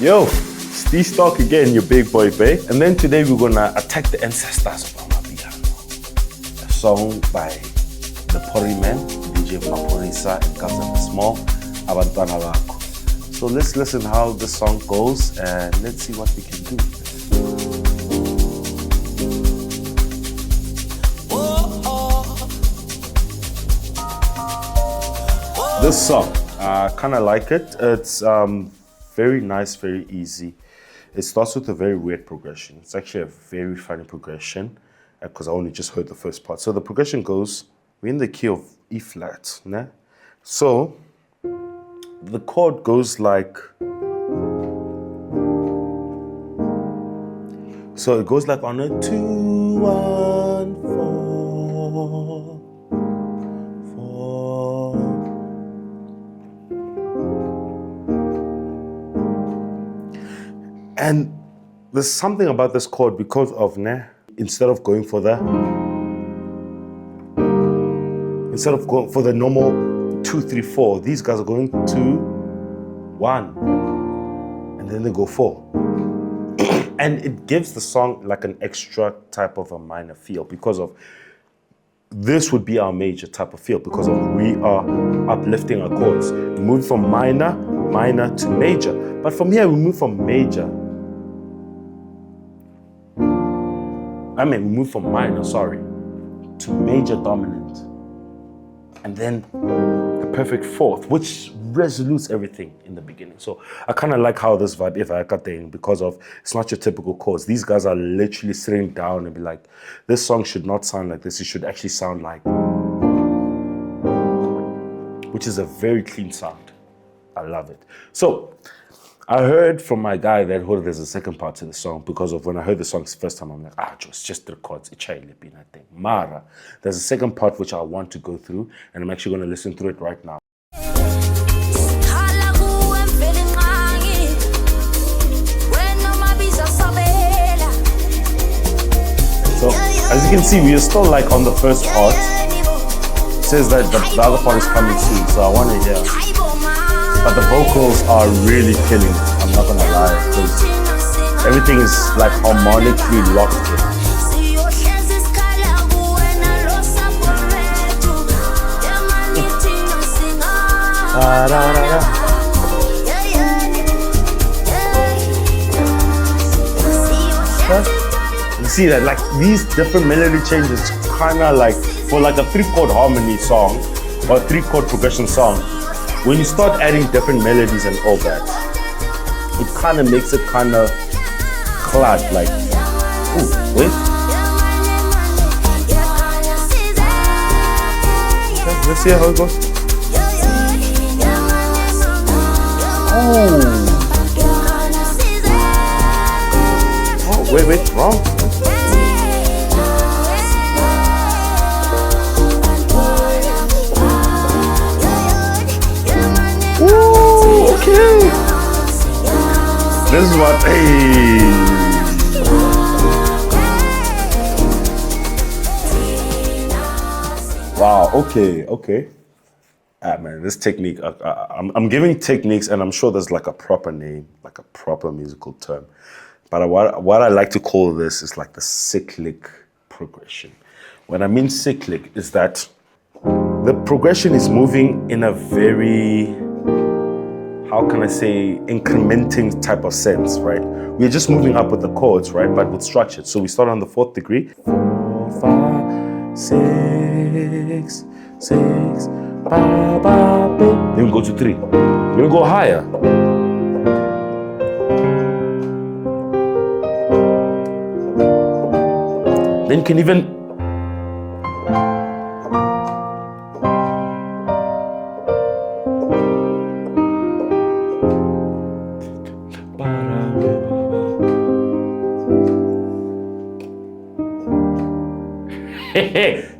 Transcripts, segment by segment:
Yo, it's D-Stock again, your big boy, babe. And then today we're gonna attack the ancestors of Amapiano. A song by the Pori man, DJ Maphorisa and Cousin Small, Abantwana Bakho. So let's listen how the song goes and let's see what we can do. This song, I kind of like it. It's very nice, very easy. It starts with a very weird progression. It's actually a very funny progression because I only just heard the first part. So the progression goes, we're in the key of E flat. Né? So the chord goes like, so it goes like on a 2, 1, 4, 4. And there's something about this chord because of instead of going for the normal 2, 3, 4, these guys are going 2, 1, and then they go 4. And it gives the song like an extra type of a minor feel because of this would be our major type of feel because of we are uplifting our chords. We move from minor to major. But from here we move from major. We move from minor, to major dominant. And then a perfect fourth, which resolutes everything in the beginning. So I kind of like how this vibe, if I got thing, because of it's not your typical chords. These guys are literally sitting down and be like, this song should not sound like this. It should actually sound like, which is a very clean sound. I love it. So I heard from my guy that there's a second part to the song because of when I heard the song the first time, I'm like, it's just the chords, it's nothing. Mara, there's a second part which I want to go through and I'm actually going to listen through it right now. So as you can see, we are still like on the first part. It says that the other part is coming soon, so I want to hear. But the vocals are really killing it, I'm not gonna lie, because everything is like harmonically locked in. You see that, like these different melody changes, kinda like for like a 3-chord harmony song or a 3-chord progression song. When you start adding different melodies and all that, it kind of makes it kind of clad, like, ooh, wait. Okay, let's see how it goes. Oh, wait, wrong. Okay. This is what, Wow, okay. Man, this technique, I'm giving techniques and I'm sure there's like a proper name, like a proper musical term. But what I like to call this is like the cyclic progression. When I mean cyclic is that the progression is moving in a very, how can I say, incrementing type of sense, right? We're just moving up with the chords, right? But with structure. So we start on the 4th degree. 4, 5, 6, 6, ba, ba, ba. Then we go to 3. Then we go higher. Then you can even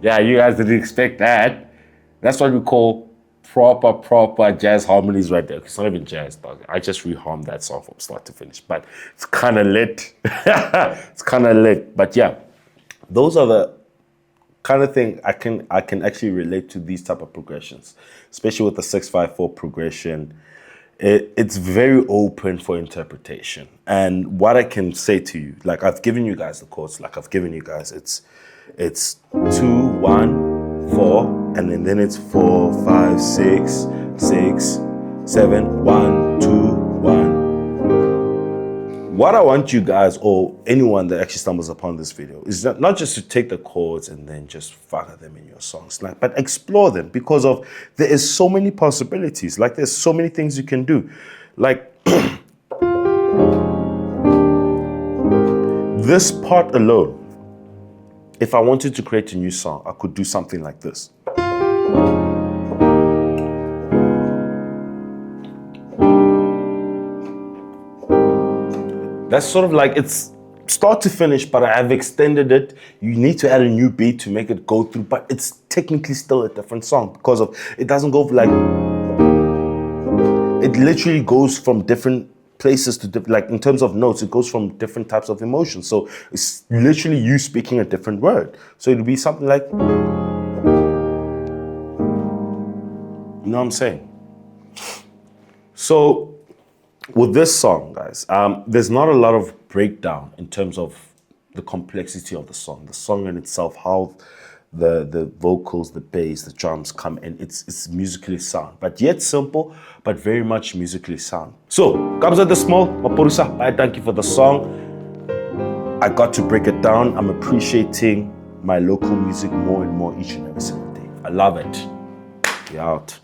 yeah, you guys didn't expect that. That's what we call proper jazz harmonies right there. It's not even jazz, dog. I just reharmed that song from start to finish, but it's kind of lit. It's kind of lit. But yeah, those are the kind of thing I can actually relate to these type of progressions, especially with the 6-5-4 progression. it's very open for interpretation. And what I can say to you, like I've given you guys the chords, like I've given you guys, it's 2, 1, 4, and then it's 4, 5, 6, 6, 7, 1, 2, 1. What I want you guys, or anyone that actually stumbles upon this video, is not just to take the chords and then just figure them in your songs, like, but explore them, because of there is so many possibilities. Like there's so many things you can do. Like this part alone, if I wanted to create a new song, I could do something like this. That's sort of like, it's start to finish, but I have extended it. You need to add a new beat to make it go through, but it's technically still a different song because of, it doesn't go like, it literally goes from different places to like in terms of notes, it goes from different types of emotions. So it's literally you speaking a different word. So it'll be something like, you know what I'm saying? So with this song, guys, there's not a lot of breakdown in terms of the complexity of the song in itself, how the vocals, the bass, the drums come in. It's musically sound, but yet simple, but very much musically sound. So, Kabza the Small, Maphorisa, I thank you for the song. I got to break it down. I'm appreciating my local music more and more each and every single day. I love it. You're out.